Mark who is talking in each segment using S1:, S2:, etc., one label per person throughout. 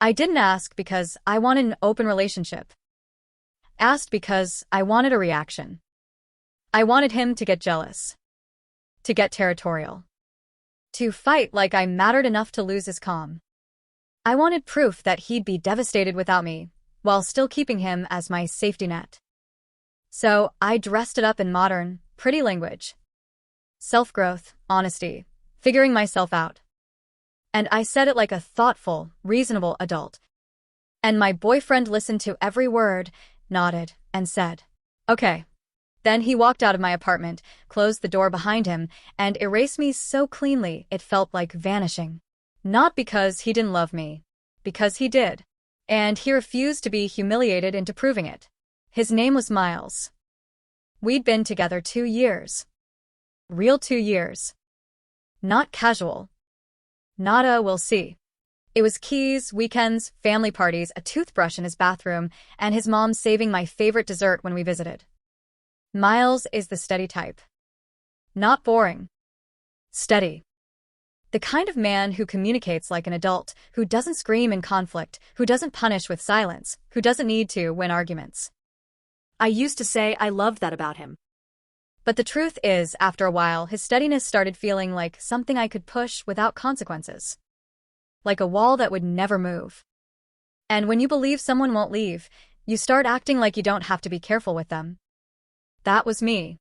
S1: I didn't ask because I wanted an open relationship. Asked because I wanted a reaction. I wanted him to get jealous. To get territorial. To fight like I mattered enough to lose his calm. I wanted proof that he'd be devastated without me, while still keeping him as my safety net. So I dressed it up in modern, pretty language. Self-growth, honesty, figuring myself out. And I said it like a thoughtful, reasonable adult. And my boyfriend listened to every word, nodded, and said, "Okay." Then he walked out of my apartment, closed the door behind him, and erased me so cleanly it felt like vanishing. Not because he didn't love me. Because he did. And he refused to be humiliated into proving it. His name was Miles. We'd been together 2 years. Real 2 years. Not casual. Not a "we'll see." It was keys, weekends, family parties, a toothbrush in his bathroom, and his mom saving my favorite dessert when we visited. Miles is the steady type. Not boring. Steady. The kind of man who communicates like an adult, who doesn't scream in conflict, who doesn't punish with silence, who doesn't need to win arguments. I used to say I loved that about him. But the truth is, after a while, his steadiness started feeling like something I could push without consequences. Like a wall that would never move. And when you believe someone won't leave, you start acting like you don't have to be careful with them. That was me.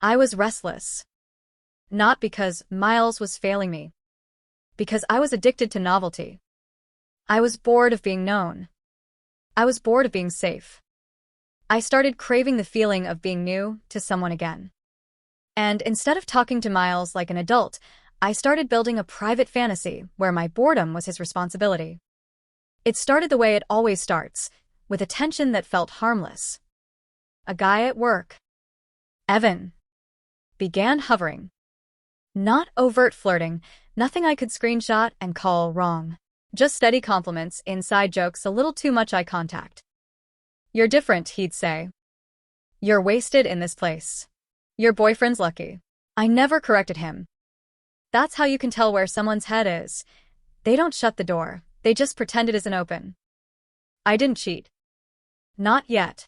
S1: I was restless. Not because Miles was failing me. Because I was addicted to novelty. I was bored of being known. I was bored of being safe. I started craving the feeling of being new to someone again. And instead of talking to Miles like an adult, I started building a private fantasy where my boredom was his responsibility. It started the way it always starts, with a tension that felt harmless. A guy at work, Evan, began hovering. Not overt flirting, nothing I could screenshot and call wrong. Just steady compliments, inside jokes, a little too much eye contact. "You're different," he'd say. "You're wasted in this place. Your boyfriend's lucky." I never corrected him. That's how you can tell where someone's head is. They don't shut the door, they just pretend it isn't open. I didn't cheat. Not yet.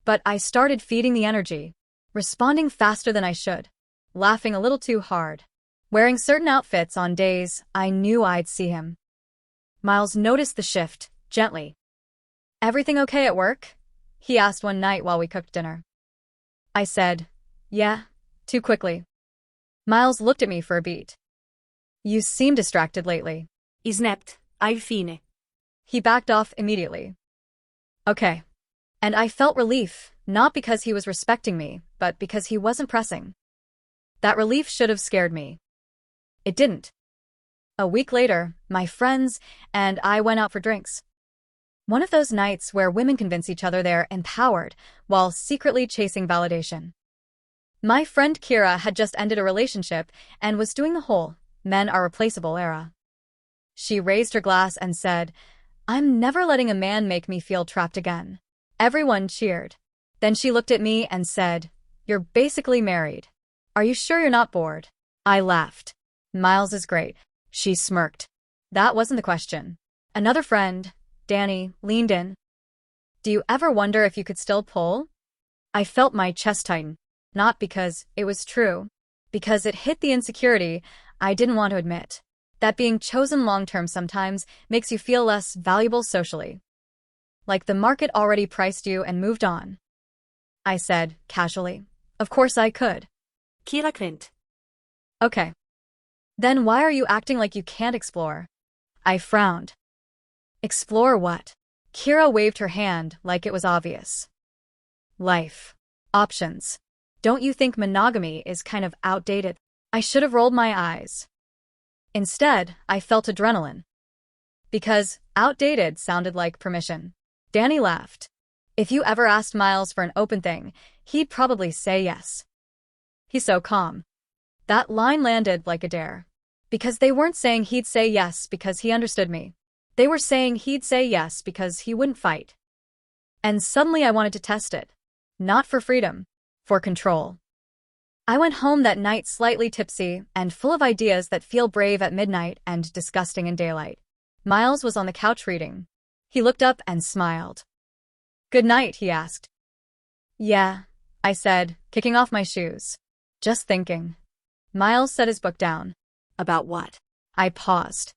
S1: But I started feeding the energy, responding faster than I should, laughing a little too hard, wearing certain outfits on days I knew I'd see him. Miles noticed the shift, gently. "Everything okay at work?" he asked one night while we cooked dinner. I said, "Yeah," too quickly. Miles looked at me for a beat. "You seem distracted lately."
S2: I snapped, "All fine."
S1: He backed off immediately. "Okay." And I felt relief, not because he was respecting me, but because he wasn't pressing. That relief should have scared me. It didn't. A week later, my friends and I went out for drinks. One of those nights where women convince each other they're empowered while secretly chasing validation. My friend Kira had just ended a relationship and was doing the whole "men are replaceable" era. She raised her glass and said, "I'm never letting a man make me feel trapped again." Everyone cheered. Then she looked at me and said, "You're basically married. Are you sure you're not bored?" I laughed. "Miles is great." She smirked. That wasn't the question. Another friend, Danny, leaned in. "Do you ever wonder if you could still pull?" I felt my chest tighten. Not because it was true. Because it hit the insecurity I didn't want to admit. That being chosen long-term sometimes makes you feel less valuable socially. Like the market already priced you and moved on. I said, casually, "Of course I could."
S2: Kira grinned.
S1: "Okay. Then why are you acting like you can't explore?" I frowned. "Explore what?" Kira waved her hand like it was obvious. "Life. Options. Don't you think monogamy is kind of outdated?" I should have rolled my eyes. Instead, I felt adrenaline. Because outdated sounded like permission. Danny laughed. If you ever asked Miles for an open thing, he'd probably say yes. He's so calm. That line landed like a dare. Because they weren't saying he'd say yes because he understood me. They were saying he'd say yes because he wouldn't fight. And suddenly I wanted to test it. Not for freedom. For control. I went home that night slightly tipsy and full of ideas that feel brave at midnight and disgusting in daylight. Miles was on the couch reading. He looked up and smiled. "Good night," he asked. "Yeah," I said, kicking off my shoes. "Just thinking." Miles set his book down.
S2: About what?
S1: I paused.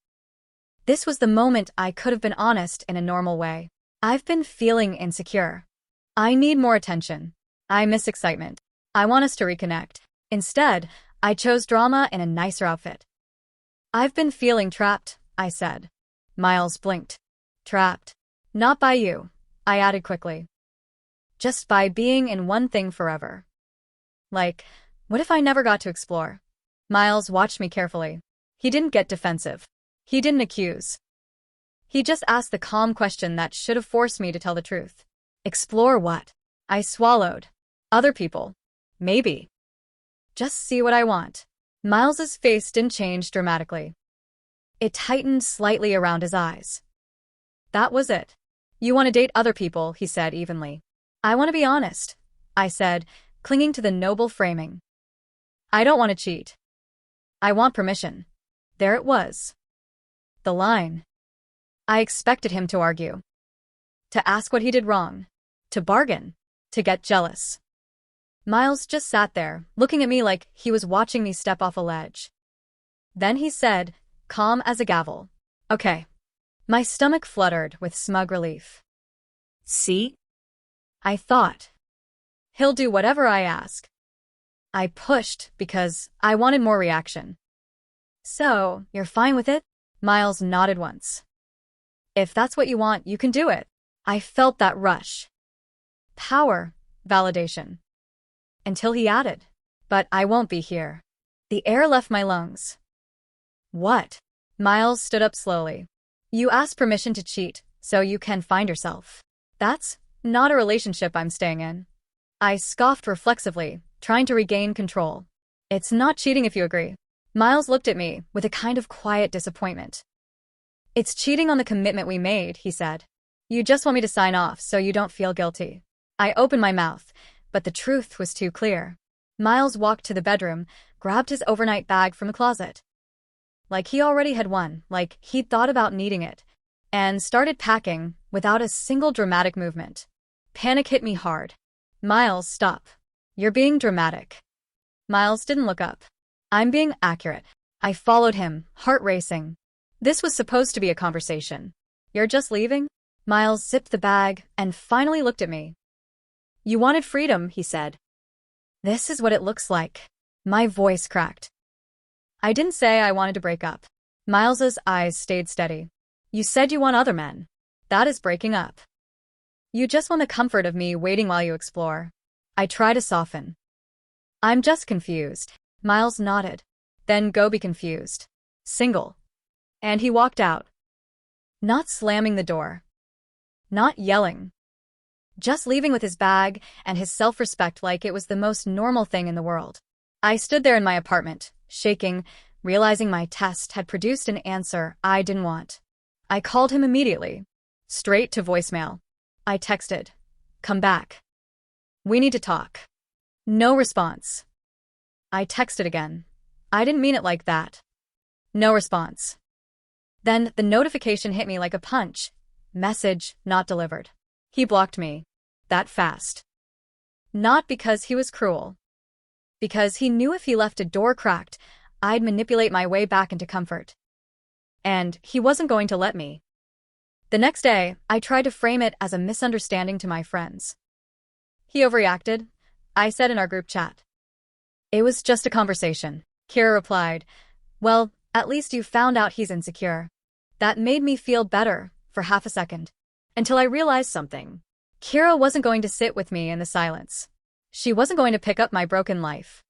S1: This was the moment I could have been honest in a normal way. I've been feeling insecure. I need more attention. I miss excitement. I want us to reconnect. Instead, I chose drama in a nicer outfit. "I've been feeling trapped," I said. Miles blinked. "Trapped? Not by you," I added quickly. "Just by being in one thing forever." Like, what if I never got to explore? Miles watched me carefully. He didn't get defensive. He didn't accuse. He just asked the calm question that should have forced me to tell the truth. Explore what? I swallowed. Other people. Maybe. Just see what I want. Miles's face didn't change dramatically. It tightened slightly around his eyes. "That was it. You want to date other people," he said evenly. "I want to be honest," I said, clinging to the noble framing. "I don't want to cheat. I want permission." There it was. The line. I expected him to argue. To ask what he did wrong. To bargain. To get jealous. Miles just sat there, looking at me like he was watching me step off a ledge. Then he said, calm as a gavel, "Okay." My stomach fluttered with smug relief.
S2: See?
S1: I thought. He'll do whatever I ask. I pushed because I wanted more reaction. "So, you're fine with it?" Miles nodded once. "If that's what you want, you can do it." I felt that rush. Power, validation. Until he added, "But I won't be here." The air left my lungs. "What?" Miles stood up slowly. "You asked permission to cheat, so you can find yourself. That's not a relationship I'm staying in." I scoffed reflexively, trying to regain control. "It's not cheating if you agree." Miles looked at me with a kind of quiet disappointment. "It's cheating on the commitment we made," he said. "You just want me to sign off so you don't feel guilty." I opened my mouth, but the truth was too clear. Miles walked to the bedroom, grabbed his overnight bag from the closet. Like he already had one, like he'd thought about needing it, and started packing without a single dramatic movement. Panic hit me hard. "Miles, stop. You're being dramatic." Miles didn't look up. "I'm being accurate." I followed him, heart racing. This was supposed to be a conversation. "You're just leaving?" Miles zipped the bag and finally looked at me. "You wanted freedom," he said. "This is what it looks like." My voice cracked. "I didn't say I wanted to break up." Miles's eyes stayed steady. "You said you want other men. That is breaking up. You just want the comfort of me waiting while you explore." I try to soften. "I'm just confused." Miles nodded. "Then go be confused. Single." And he walked out. Not slamming the door. Not yelling. Just leaving with his bag and his self-respect like it was the most normal thing in the world. I stood there in my apartment, shaking, realizing my test had produced an answer I didn't want. I called him immediately. Straight to voicemail. I texted, "Come back. We need to talk." No response. I texted again. "I didn't mean it like that." No response. Then the notification hit me like a punch. Message not delivered. He blocked me. That fast. Not because he was cruel. Because he knew if he left a door cracked, I'd manipulate my way back into comfort. And he wasn't going to let me. The next day, I tried to frame it as a misunderstanding to my friends. "He overreacted," I said in our group chat. "It was just a conversation," Kira replied. "Well, at least you found out he's insecure." That made me feel better for half a second. Until I realized something. Kira wasn't going to sit with me in the silence. She wasn't going to pick up my broken life.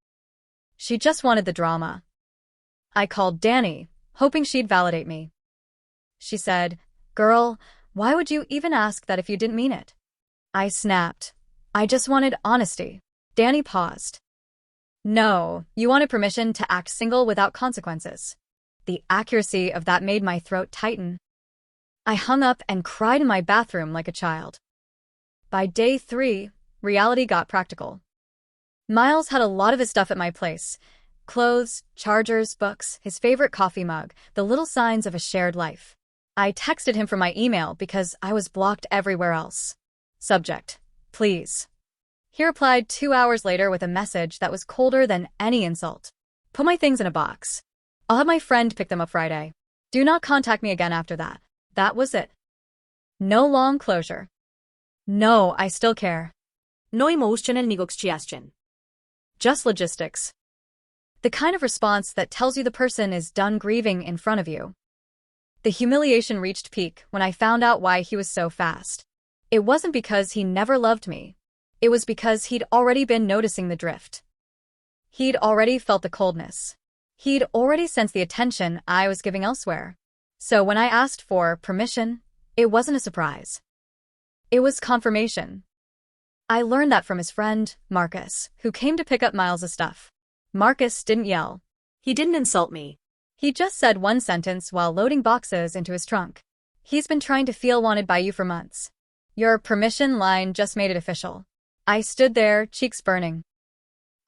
S1: She just wanted the drama. I called Danny, hoping she'd validate me. She said, "Girl, why would you even ask that if you didn't mean it?" I snapped. "I just wanted honesty." Danny paused. "No, you wanted permission to act single without consequences." The accuracy of that made my throat tighten. I hung up and cried in my bathroom like a child. By day 3, reality got practical. Miles had a lot of his stuff at my place. Clothes, chargers, books, his favorite coffee mug, the little signs of a shared life. I texted him from my email because I was blocked everywhere else. Subject: please. He replied 2 hours later with a message that was colder than any insult. Put my things in a box. I'll have my friend pick them up Friday. Do not contact me again after that. That was it. No long closure. No, I still care.
S2: No emotional negotiation.
S1: Just logistics. The kind of response that tells you the person is done grieving in front of you. The humiliation reached peak when I found out why he was so fast. It wasn't because he never loved me. It was because he'd already been noticing the drift. He'd already felt the coldness. He'd already sensed the attention I was giving elsewhere. So when I asked for permission, it wasn't a surprise. It was confirmation. I learned that from his friend, Marcus, who came to pick up Miles' stuff. Marcus didn't yell.
S2: He didn't insult me.
S1: He just said one sentence while loading boxes into his trunk. He's been trying to feel wanted by you for months. Your permission line just made it official. I stood there, cheeks burning.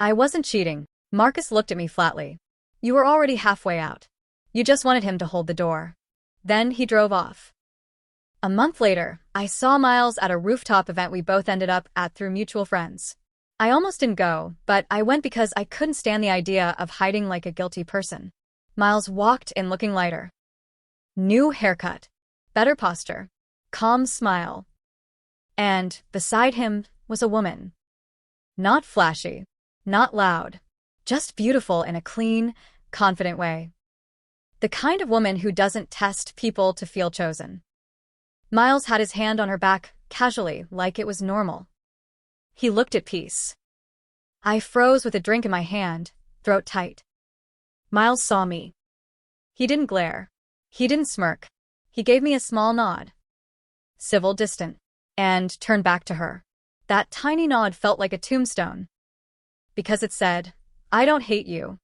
S1: I wasn't cheating. Marcus looked at me flatly. You were already halfway out. You just wanted him to hold the door. Then he drove off. A month later, I saw Miles at a rooftop event we both ended up at through mutual friends. I almost didn't go, but I went because I couldn't stand the idea of hiding like a guilty person. Miles walked in looking lighter. New haircut, better posture, calm smile. And beside him was a woman. Not flashy, not loud, just beautiful in a clean, confident way. The kind of woman who doesn't test people to feel chosen. Miles had his hand on her back, casually, like it was normal. He looked at peace. I froze with a drink in my hand, throat tight. Miles saw me. He didn't glare. He didn't smirk. He gave me a small nod. Civil, distant. And turned back to her. That tiny nod felt like a tombstone. Because it said, I don't hate you.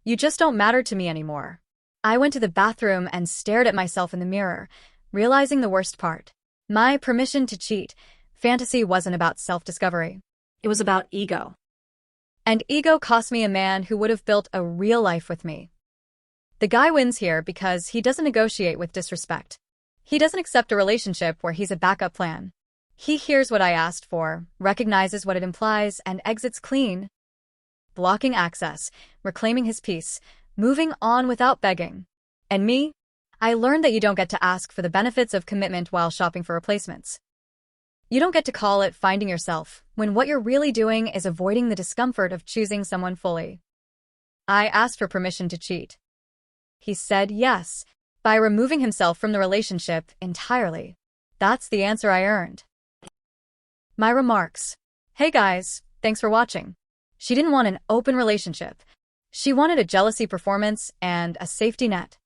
S1: You just don't matter to me anymore. I went to the bathroom and stared at myself in the mirror, realizing the worst part. My permission to cheat fantasy wasn't about self-discovery.
S2: It was about ego.
S1: And ego cost me a man who would have built a real life with me. The guy wins here because he doesn't negotiate with disrespect. He doesn't accept a relationship where he's a backup plan. He hears what I asked for, recognizes what it implies, and exits clean. Blocking access, reclaiming his peace, moving on without begging. And me? I learned that you don't get to ask for the benefits of commitment while shopping for replacements. You don't get to call it finding yourself, when what you're really doing is avoiding the discomfort of choosing someone fully. I asked for permission to cheat. He said yes, by removing himself from the relationship entirely. That's the answer I earned. My remarks. Hey guys, thanks for watching. She didn't want an open relationship. She wanted a jealousy performance and a safety net.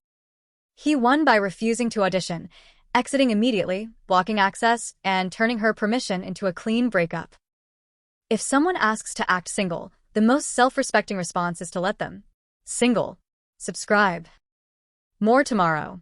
S1: He won by refusing to audition, exiting immediately, blocking access, and turning her permission into a clean breakup. If someone asks to act single, the most self-respecting response is to let them. Single. Subscribe. More tomorrow.